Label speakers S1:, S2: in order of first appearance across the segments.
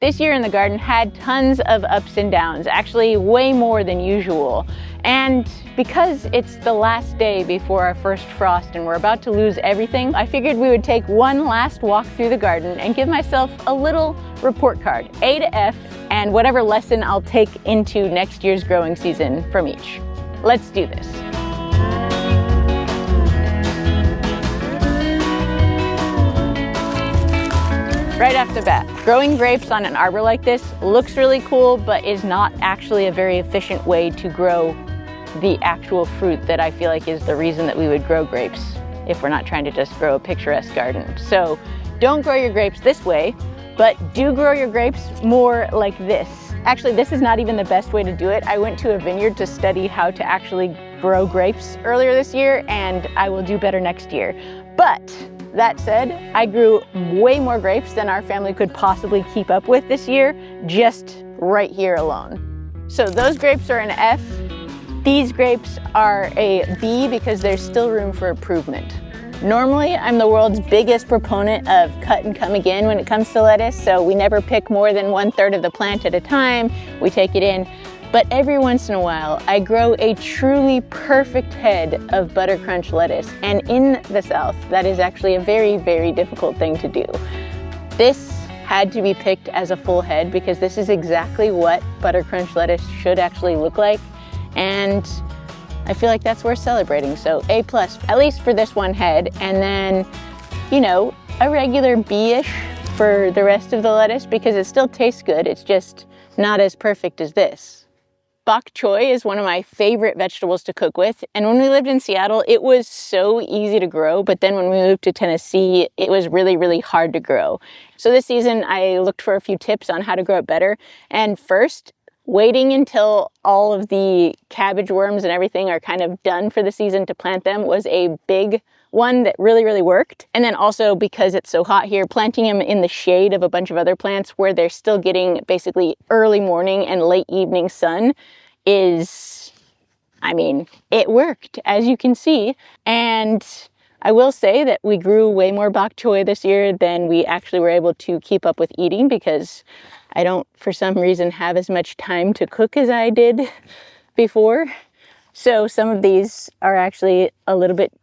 S1: This year in the garden had tons of ups and downs, actually way more than usual. And because it's the last day before our first frost and we're about to lose everything, I figured we would take one last walk through the garden and give myself a little report card, A to F, and whatever lesson I'll take into next year's growing season from each. Let's do this. Right off the bat, growing grapes on an arbor like this looks really cool, but is not actually a very efficient way to grow the actual fruit that I feel like is the reason that we would grow grapes if we're not trying to just grow a picturesque garden. So don't grow your grapes this way, but do grow your grapes more like this. Actually, this is not even the best way to do it. I went to a vineyard to study how to actually grow grapes earlier this year, and I will do better next year. But that said, I grew way more grapes than our family could possibly keep up with this year, just right here alone. So those grapes are an F. These grapes are a B because there's still room for improvement. Normally, I'm the world's biggest proponent of cut and come again when it comes to lettuce, so we never pick more than 1/3 of the plant at a time. We take it in. But every once in a while, I grow a truly perfect head of butter crunch lettuce. And in the South, that is actually a very, very difficult thing to do. This had to be picked as a full head because this is exactly what butter crunch lettuce should actually look like. And I feel like that's worth celebrating. So A+, at least for this one head. And then, you know, a regular B-ish for the rest of the lettuce because it still tastes good. It's just not as perfect as this. Bok choy is one of my favorite vegetables to cook with, and when we lived in Seattle, it was so easy to grow, but then when we moved to Tennessee, it was really, really hard to grow. So this season, I looked for a few tips on how to grow it better, and first, waiting until all of the cabbage worms and everything are kind of done for the season to plant them was a big one that really, really worked. And then also because it's so hot here, planting them in the shade of a bunch of other plants where they're still getting basically early morning and late evening sun is, I mean, it worked, as you can see. And I will say that we grew way more bok choy this year than we actually were able to keep up with eating because I don't, for some reason, have as much time to cook as I did before. So some of these are actually a little bit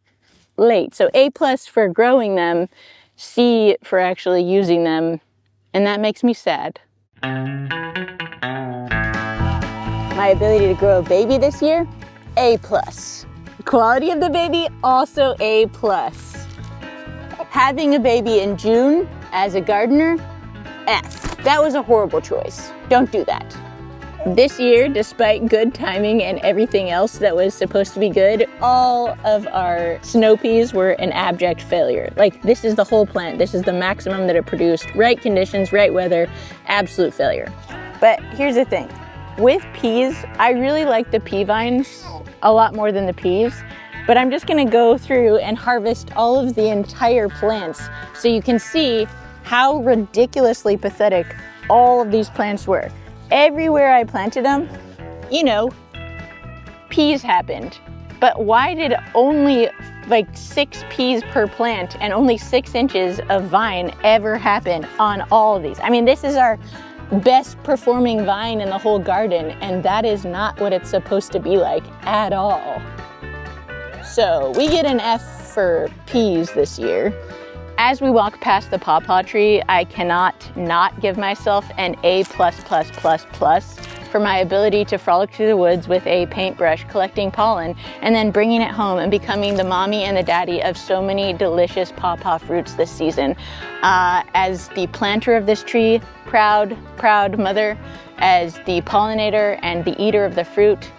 S1: late. So A+ for growing them, C for actually using them, and that makes me sad. My ability to grow a baby this year, A+. Quality of the baby, also A+. Having a baby in June as a gardener, F. That was a horrible choice. Don't do that. This year, despite good timing and everything else that was supposed to be good, all of our snow peas were an abject failure. Like, this is the whole plant. This is the maximum that it produced. Right conditions, right weather, absolute failure. But here's the thing. With peas, I really like the pea vines a lot more than the peas. But I'm just gonna go through and harvest all of the entire plants so you can see how ridiculously pathetic all of these plants were. Everywhere I planted them, you know, peas happened. But why did only like 6 peas per plant and only 6 inches of vine ever happen on all of these? I mean, this is our best performing vine in the whole garden, and that is not what it's supposed to be like at all. So we get an F for peas this year. As we walk past the pawpaw tree, I cannot not give myself an A+++ for my ability to frolic through the woods with a paintbrush collecting pollen and then bringing it home and becoming the mommy and the daddy of so many delicious pawpaw fruits this season. As the planter of this tree, proud mother. As the pollinator and the eater of the fruit,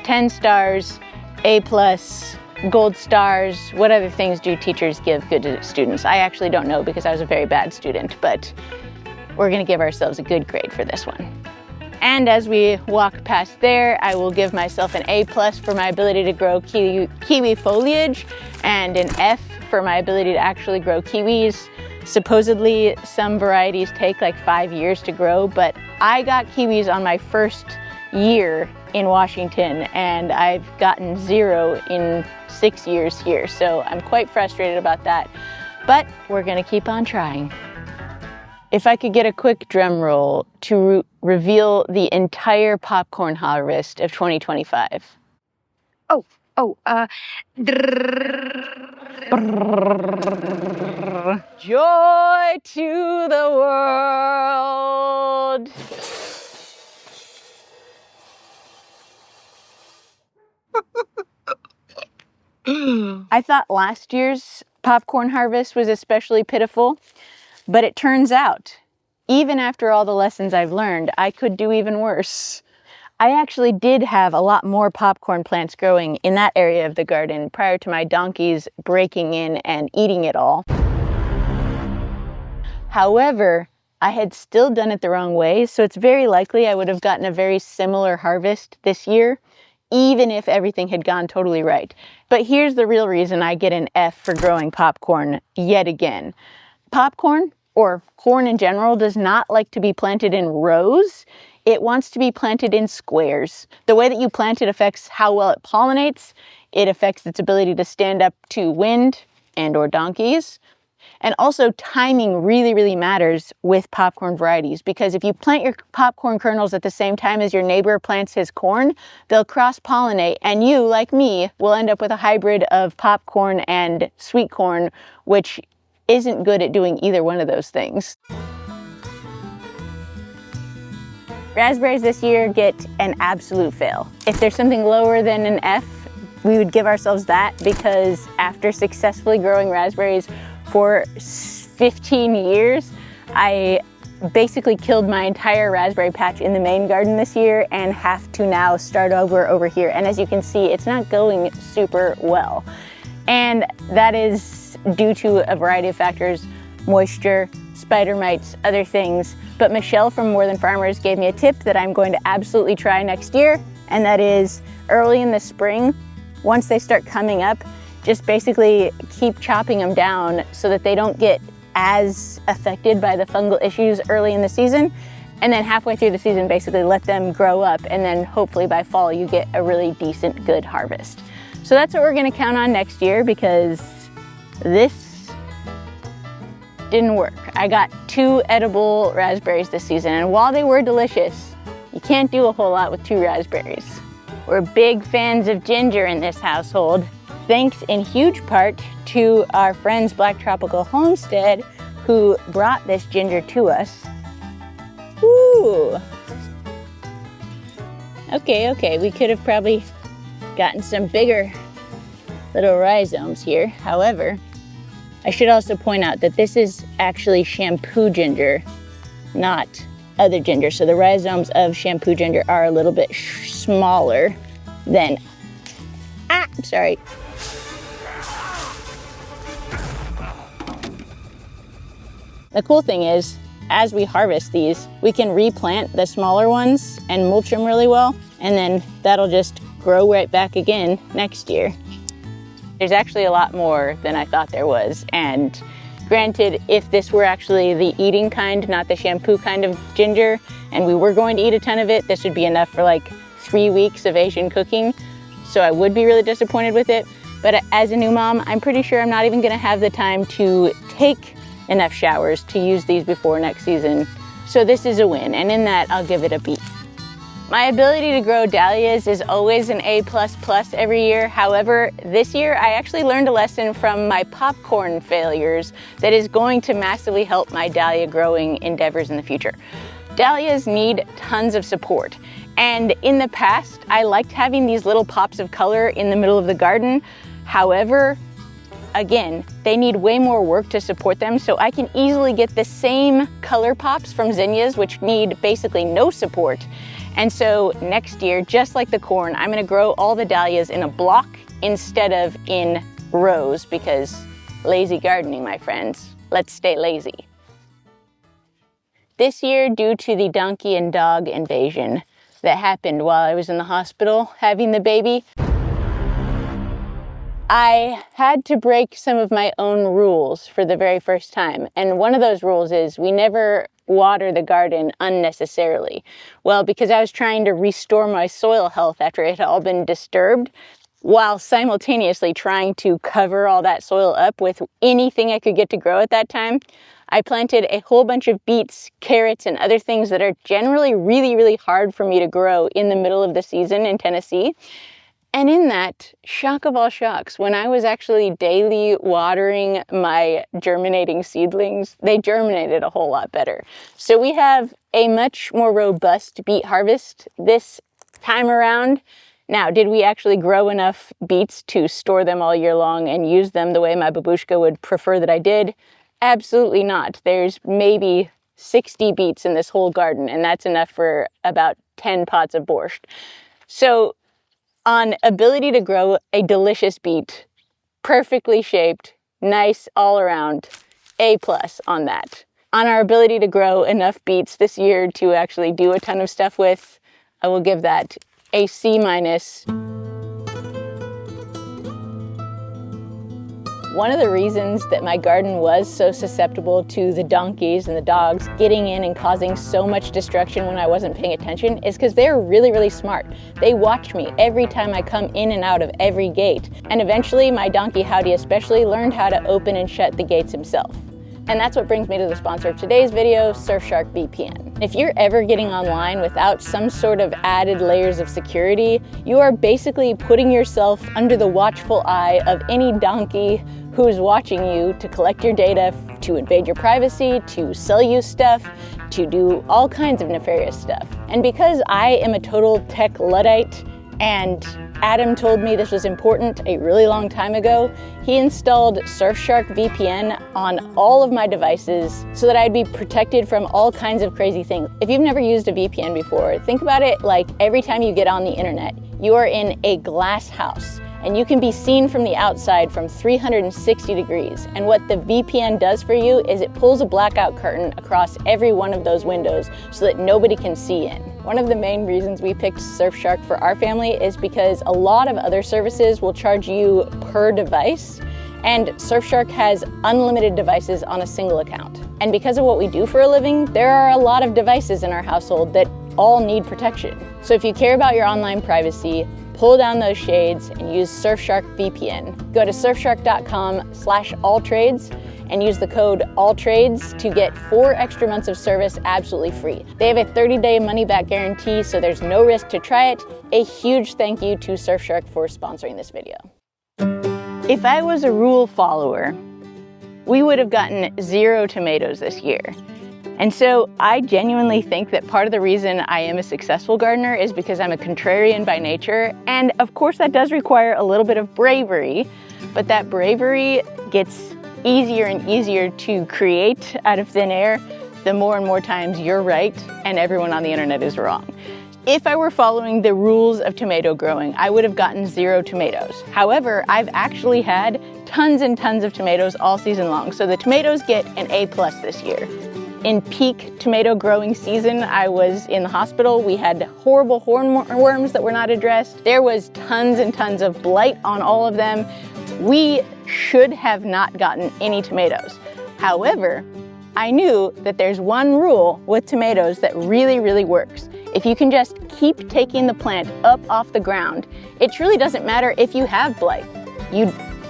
S1: 10 stars, A+, gold stars. What other things do teachers give good students? I actually don't know because I was a very bad student, but we're gonna give ourselves a good grade for this one. And as we walk past there, I will give myself an A+ for my ability to grow kiwi foliage and an F for my ability to actually grow kiwis. Supposedly some varieties take like 5 years to grow, but I got kiwis on my first year in Washington and I've gotten 0 in 6 years here. So I'm quite frustrated about that, but we're gonna keep on trying. If I could get a quick drum roll to reveal the entire popcorn harvest of 2025. Joy to the world. I thought last year's popcorn harvest was especially pitiful, but it turns out, even after all the lessons I've learned, I could do even worse. I actually did have a lot more popcorn plants growing in that area of the garden prior to my donkeys breaking in and eating it all. However, I had still done it the wrong way, so it's very likely I would have gotten a very similar harvest this year, even if everything had gone totally right. But here's the real reason I get an F for growing popcorn yet again. Popcorn, or corn in general, does not like to be planted in rows. It wants to be planted in squares. The way that you plant it affects how well it pollinates. It affects its ability to stand up to wind and or donkeys. And also timing really matters with popcorn varieties, because if you plant your popcorn kernels at the same time as your neighbor plants his corn, they'll cross-pollinate, and you, like me, will end up with a hybrid of popcorn and sweet corn, which isn't good at doing either one of those things. Raspberries this year get an absolute fail. If there's something lower than an F, we would give ourselves that, because after successfully growing raspberries for 15 years, I basically killed my entire raspberry patch in the main garden this year and have to now start over here. And as you can see, it's not going super well. And that is due to a variety of factors: moisture, spider mites, other things. But Michelle from More Than Farmers gave me a tip that I'm going to absolutely try next year, and that is early in the spring, once they start coming up, just basically keep chopping them down so that they don't get as affected by the fungal issues early in the season. And then halfway through the season, basically let them grow up, and then hopefully by fall you get a really decent, good harvest. So that's what we're gonna count on next year, because this didn't work. I got 2 edible raspberries this season, and while they were delicious, you can't do a whole lot with 2 raspberries. We're big fans of ginger in this household, thanks in huge part to our friends Black Tropical Homestead, who brought this ginger to us. Ooh. Okay, we could have probably gotten some bigger little rhizomes here. However, I should also point out that this is actually Shampoo Ginger, not other ginger. So the rhizomes of Shampoo Ginger are a little bit smaller than, sorry. The cool thing is, as we harvest these, we can replant the smaller ones and mulch them really well, and then that'll just grow right back again next year. There's actually a lot more than I thought there was, and granted, if this were actually the eating kind, not the shampoo kind of ginger, and we were going to eat a ton of it, this would be enough for like 3 weeks of Asian cooking, so I would be really disappointed with it. But as a new mom, I'm pretty sure I'm not even gonna have the time to take enough showers to use these before next season. So this is a win, and in that, I'll give it a B. My ability to grow dahlias is always an A++ every year. However, this year I actually learned a lesson from my popcorn failures that is going to massively help my dahlia growing endeavors in the future. Dahlias need tons of support. And in the past, I liked having these little pops of color in the middle of the garden. However, again, they need way more work to support them, so I can easily get the same color pops from zinnias, which need basically no support. And so next year, just like the corn, I'm gonna grow all the dahlias in a block instead of in rows, because lazy gardening, my friends. Let's stay lazy. This year, due to the donkey and dog invasion that happened while I was in the hospital having the baby, I had to break some of my own rules for the very first time. And one of those rules is we never water the garden unnecessarily. Well, because I was trying to restore my soil health after it had all been disturbed, while simultaneously trying to cover all that soil up with anything I could get to grow at that time, I planted a whole bunch of beets, carrots, and other things that are generally really, really hard for me to grow in the middle of the season in Tennessee. And in that, shock of all shocks, when I was actually daily watering my germinating seedlings, they germinated a whole lot better. So we have a much more robust beet harvest this time around. Now, did we actually grow enough beets to store them all year long and use them the way my babushka would prefer that I did? Absolutely not. There's maybe 60 beets in this whole garden, and that's enough for about 10 pots of borscht. So on ability to grow a delicious beet, perfectly shaped, nice all around, A+ on that. On our ability to grow enough beets this year to actually do a ton of stuff with, I will give that a C-. One of the reasons that my garden was so susceptible to the donkeys and the dogs getting in and causing so much destruction when I wasn't paying attention is because they're really, really smart. They watch me every time I come in and out of every gate. And eventually my donkey Howdy especially learned how to open and shut the gates himself. And that's what brings me to the sponsor of today's video, Surfshark VPN. If you're ever getting online without some sort of added layers of security, you are basically putting yourself under the watchful eye of any donkey who's watching you to collect your data, to invade your privacy, to sell you stuff, to do all kinds of nefarious stuff. And because I am a total tech Luddite, and Adam told me this was important a really long time ago, he installed Surfshark VPN on all of my devices so that I'd be protected from all kinds of crazy things. If you've never used a VPN before, think about it like every time you get on the internet, you are in a glass house. And you can be seen from the outside from 360 degrees. And what the VPN does for you is it pulls a blackout curtain across every one of those windows so that nobody can see in. One of the main reasons we picked Surfshark for our family is because a lot of other services will charge you per device, and Surfshark has unlimited devices on a single account. And because of what we do for a living, there are a lot of devices in our household that all need protection. So if you care about your online privacy, pull down those shades and use Surfshark VPN. Go to surfshark.com/alltrades and use the code ALLTRADES to get 4 extra months of service absolutely free. They have a 30-day money-back guarantee, so there's no risk to try it. A huge thank you to Surfshark for sponsoring this video. If I was a rule follower, we would have gotten 0 tomatoes this year. And so I genuinely think that part of the reason I am a successful gardener is because I'm a contrarian by nature. And of course that does require a little bit of bravery, but that bravery gets easier and easier to create out of thin air the more and more times you're right and everyone on the internet is wrong. If I were following the rules of tomato growing, I would have gotten 0 tomatoes. However, I've actually had tons and tons of tomatoes all season long. So the tomatoes get an A+ this year. In peak tomato growing season, I was in the hospital. We had horrible hornworms that were not addressed. There was tons and tons of blight on all of them. We should have not gotten any tomatoes. However, I knew that there's one rule with tomatoes that really, really works. If you can just keep taking the plant up off the ground, it truly doesn't matter if you have blight,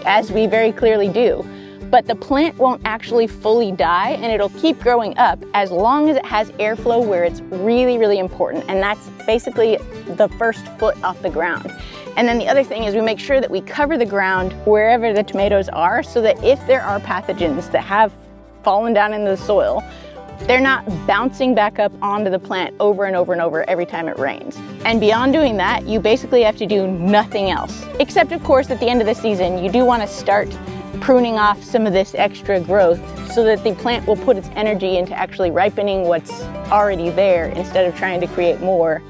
S1: as we very clearly do. But the plant won't actually fully die and it'll keep growing up as long as it has airflow where it's really, really important. And that's basically the first foot off the ground. And then the other thing is we make sure that we cover the ground wherever the tomatoes are so that if there are pathogens that have fallen down into the soil, they're not bouncing back up onto the plant over and over and over every time it rains. And beyond doing that, you basically have to do nothing else. Except of course at the end of the season, you do want to start pruning off some of this extra growth so that the plant will put its energy into actually ripening what's already there instead of trying to create more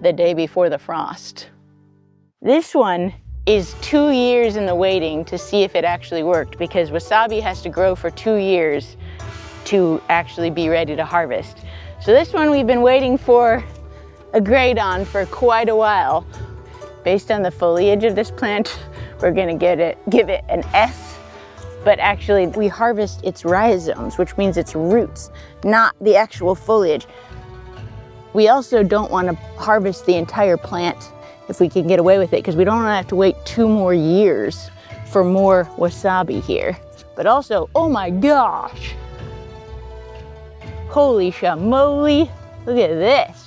S1: the day before the frost. This one is 2 years in the waiting to see if it actually worked because wasabi has to grow for 2 years to actually be ready to harvest. So this one we've been waiting for a grade on for quite a while. Based on the foliage of this plant, we're gonna give it an S, but actually we harvest its rhizomes, which means its roots, not the actual foliage. We also don't want to harvest the entire plant if we can get away with it, because we don't want to have to wait 2 more years for more wasabi here. But also, oh my gosh, Holy shamoly. Look at this.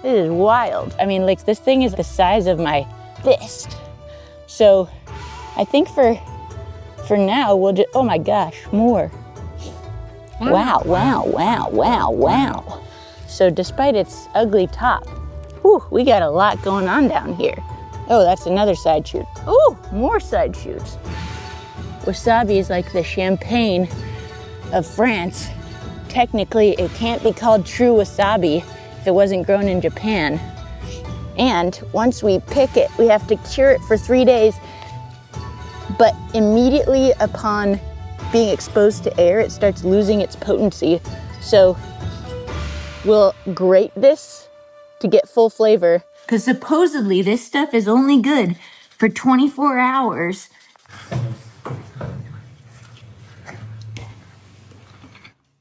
S1: This is wild. I mean, like, this thing is the size of my fist. So I think for now, we'll just, oh my gosh, more. Wow, wow, wow, wow, wow. So despite its ugly top, whew, we got a lot going on down here. Oh, that's another side shoot. Oh, more side shoots. Wasabi is like the champagne of France. Technically, it can't be called true wasabi if it wasn't grown in Japan. And once we pick it, we have to cure it for 3 days. But immediately upon being exposed to air, it starts losing its potency. So we'll grate this to get full flavor. Because supposedly this stuff is only good for 24 hours.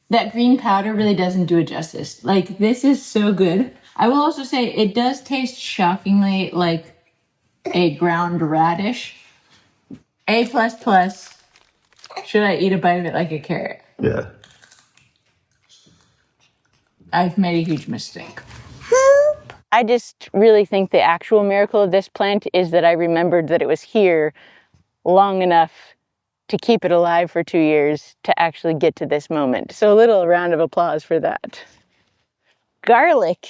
S1: That green powder really doesn't do it justice. Like, this is so good. I will also say it does taste shockingly like a ground radish. A++. Should I eat a bite of it like a carrot?
S2: Yeah.
S1: I've made a huge mistake. I just really think the actual miracle of this plant is that I remembered that it was here long enough to keep it alive for 2 years to actually get to this moment. So a little round of applause for that. Garlic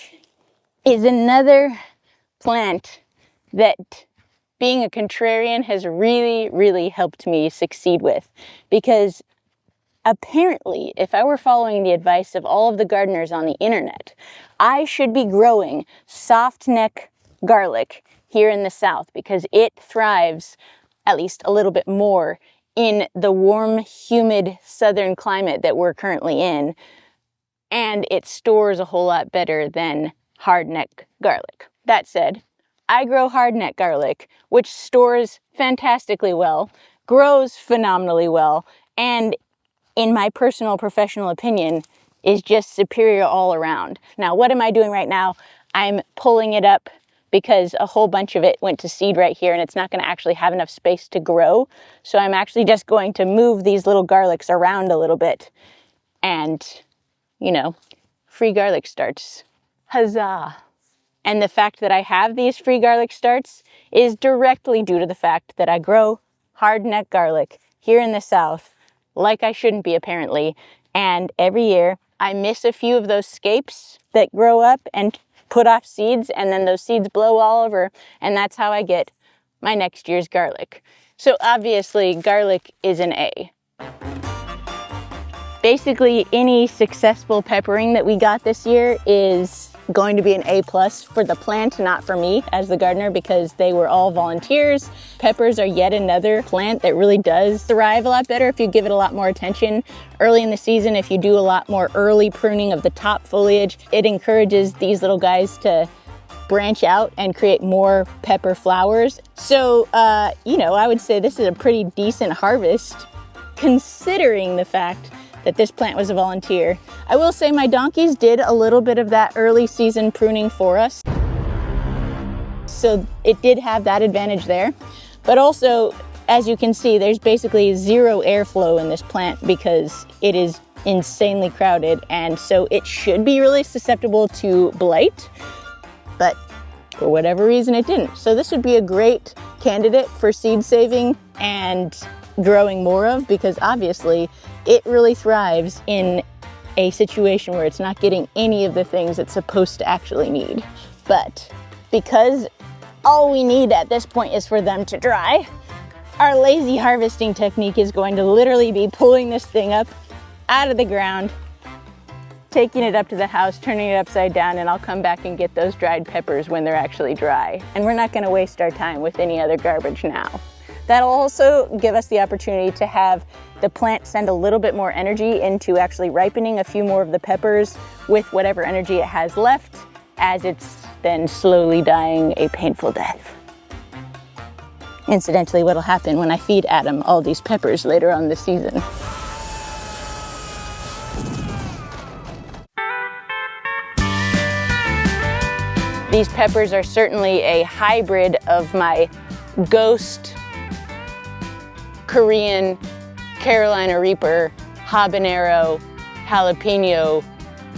S1: is another plant that, being a contrarian, has really, really helped me succeed with. Because apparently, if I were following the advice of all of the gardeners on the internet, I should be growing soft neck garlic here in the South because it thrives at least a little bit more in the warm, humid southern climate that we're currently in. And it stores a whole lot better than hardneck garlic. That said, I grow hardneck garlic, which stores fantastically well, grows phenomenally well, and in my personal professional opinion, is just superior all around. Now, what am I doing right now? I'm pulling it up because a whole bunch of it went to seed right here and it's not going to actually have enough space to grow. So I'm actually just going to move these little garlics around a little bit and, you know, free garlic starts. Huzzah! And the fact that I have these free garlic starts is directly due to the fact that I grow hardneck garlic here in the South, like I shouldn't be apparently. And every year I miss a few of those scapes that grow up and put off seeds, and then those seeds blow all over, and that's how I get my next year's garlic. So obviously garlic is an A. Basically any successful peppering that we got this year is going to be an A+ for the plant, not for me as the gardener, because they were all volunteers. Peppers are yet another plant that really does thrive a lot better if you give it a lot more attention early in the season. If you do a lot more early pruning of the top foliage, it encourages these little guys to branch out and create more pepper flowers. So, you know, I would say this is a pretty decent harvest considering the fact that this plant was a volunteer. I will say my donkeys did a little bit of that early season pruning for us. So it did have that advantage there. But also, as you can see, there's basically zero airflow in this plant because it is insanely crowded. And so it should be really susceptible to blight, but for whatever reason it didn't. So this would be a great candidate for seed saving and growing more of, because obviously it really thrives in a situation where it's not getting any of the things it's supposed to actually need. But because all we need at this point is for them to dry, our lazy harvesting technique is going to literally be pulling this thing up out of the ground, taking it up to the house, turning it upside down, and I'll come back and get those dried peppers when they're actually dry. And we're not gonna waste our time with any other garbage now. That'll also give us the opportunity to have the plant send a little bit more energy into actually ripening a few more of the peppers with whatever energy it has left, as it's then slowly dying a painful death. Incidentally, what'll happen when I feed Adam all these peppers later on this season. These peppers are certainly a hybrid of my ghost Korean Carolina Reaper, habanero, jalapeno,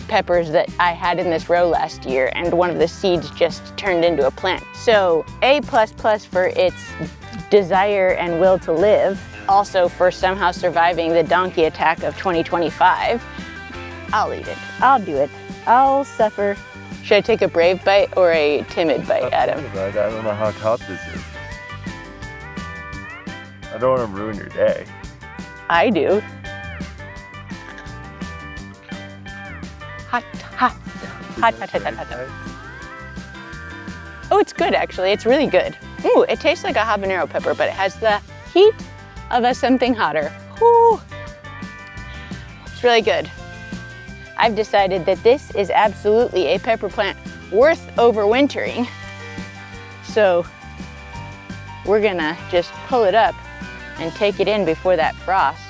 S1: peppers that I had in this row last year, and one of the seeds just turned into a plant. So A++ for its desire and will to live, also for somehow surviving the donkey attack of 2025. I'll eat it. I'll do it. I'll suffer. Should I take a brave bite or a timid bite, Adam?
S2: I don't know how hot this is. I don't want to ruin your day.
S1: I do. Hot, hot, hot, hot, hot, hot, hot. Oh, it's good actually. It's really good. Ooh, it tastes like a habanero pepper, but it has the heat of a something hotter. Ooh. It's really good. I've decided that this is absolutely a pepper plant worth overwintering. So we're gonna just pull it up and take it in before that frost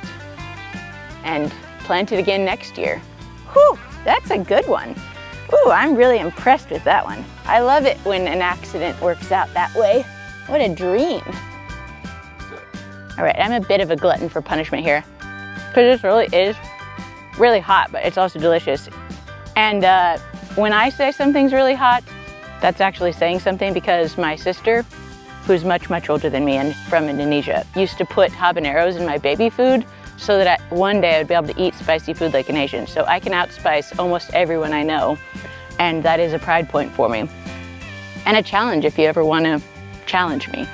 S1: and plant it again next year. Whew, that's a good one. Ooh, I'm really impressed with that one. I love it when an accident works out that way. What a dream. All right, I'm a bit of a glutton for punishment here, because this really is really hot, but it's also delicious. And when I say something's really hot, that's actually saying something, because my sister, who's much, much older than me and from Indonesia, used to put habaneros in my baby food so that one day I would be able to eat spicy food like an Asian. So I can outspice almost everyone I know, and that is a pride point for me. And a challenge if you ever want to challenge me.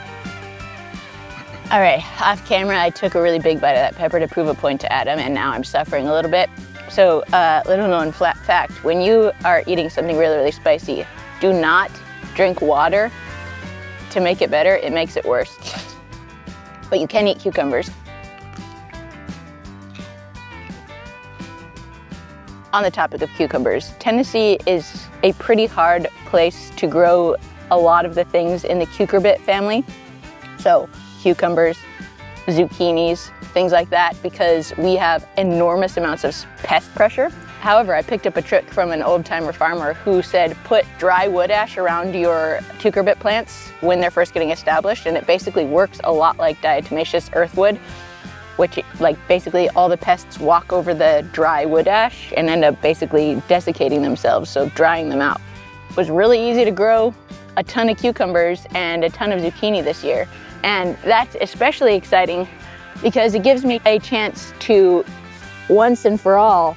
S1: All right, off camera, I took a really big bite of that pepper to prove a point to Adam, and now I'm suffering a little bit. So, little known fact, when you are eating something really, really spicy, do not drink water to make it better. It makes it worse. But you can eat cucumbers. On the topic of cucumbers, Tennessee is a pretty hard place to grow a lot of the things in the cucurbit family. So, cucumbers, zucchinis, things like that, because we have enormous amounts of pest pressure. However, I picked up a trick from an old-timer farmer who said put dry wood ash around your cucurbit plants when they're first getting established, and it basically works a lot like diatomaceous earthwood, which basically all the pests walk over the dry wood ash and end up basically desiccating themselves, so drying them out. It was really easy to grow a ton of cucumbers and a ton of zucchini this year. And that's especially exciting because it gives me a chance to, once and for all,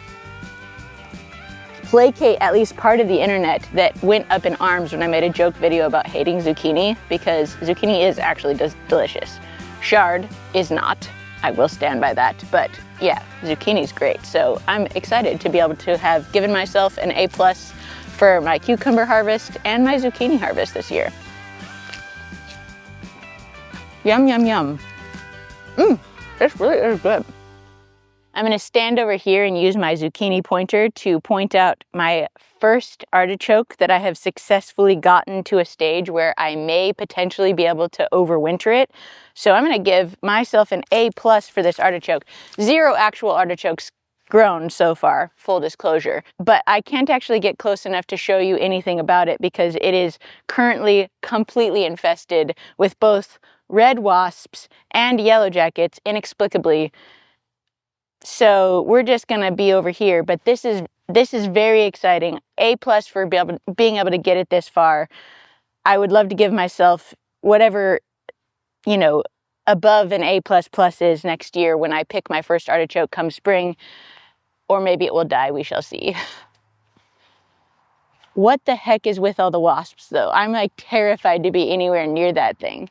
S1: placate at least part of the internet that went up in arms when I made a joke video about hating zucchini, because zucchini is actually delicious. Chard is not. I will stand by that, but yeah, zucchini's great. So I'm excited to be able to have given myself an A+ for my cucumber harvest and my zucchini harvest this year. Yum, yum, yum. This really is good. I'm gonna stand over here and use my zucchini pointer to point out my first artichoke that I have successfully gotten to a stage where I may potentially be able to overwinter it. So I'm gonna give myself an A+ for this artichoke. 0 actual artichokes grown so far, full disclosure. But I can't actually get close enough to show you anything about it because it is currently completely infested with both red wasps and yellow jackets, inexplicably. So we're just gonna be over here, but this is very exciting. A+ for being able to get it this far. I would love to give myself whatever, above an A++ is next year when I pick my first artichoke come spring, or maybe it will die, we shall see. What the heck is with all the wasps though? I'm terrified to be anywhere near that thing.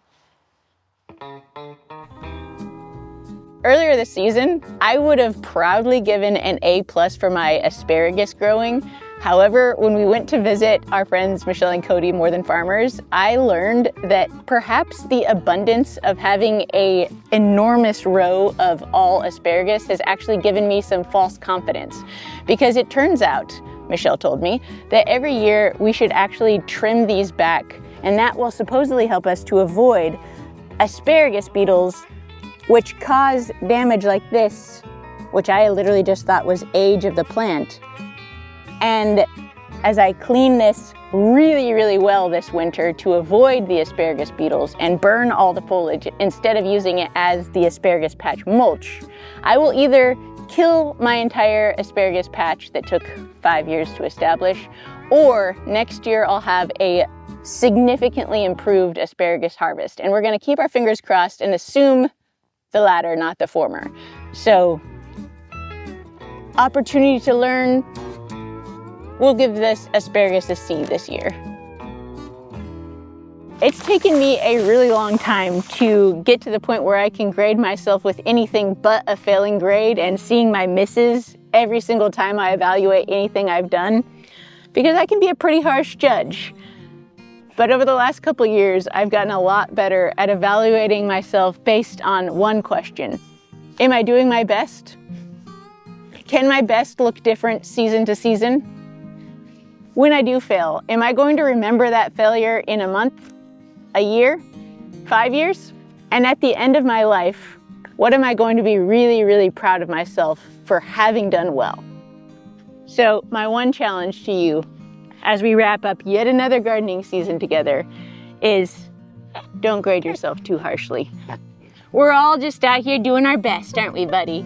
S1: Earlier this season, I would have proudly given an A+ for my asparagus growing. However, when we went to visit our friends Michelle and Cody, More Than Farmers, I learned that perhaps the abundance of having an enormous row of all asparagus has actually given me some false confidence. Because it turns out, Michelle told me, that every year we should actually trim these back, and that will supposedly help us to avoid asparagus beetles, which cause damage like this, which I literally just thought was age of the plant. And as I clean this really, really well this winter to avoid the asparagus beetles and burn all the foliage instead of using it as the asparagus patch mulch, I will either kill my entire asparagus patch that took 5 years to establish, or next year I'll have a significantly improved asparagus harvest. And we're gonna keep our fingers crossed and assume the latter, not the former. So, opportunity to learn, we'll give this asparagus a C this year. It's taken me a really long time to get to the point where I can grade myself with anything but a failing grade and seeing my misses every single time I evaluate anything I've done, because I can be a pretty harsh judge. But over the last couple years, I've gotten a lot better at evaluating myself based on one question. Am I doing my best? Can my best look different season to season? When I do fail, am I going to remember that failure in a month, a year, 5 years? And at the end of my life, what am I going to be really, really proud of myself for having done well? So my one challenge to you as we wrap up yet another gardening season together is don't grade yourself too harshly. We're all just out here doing our best, aren't we, buddy?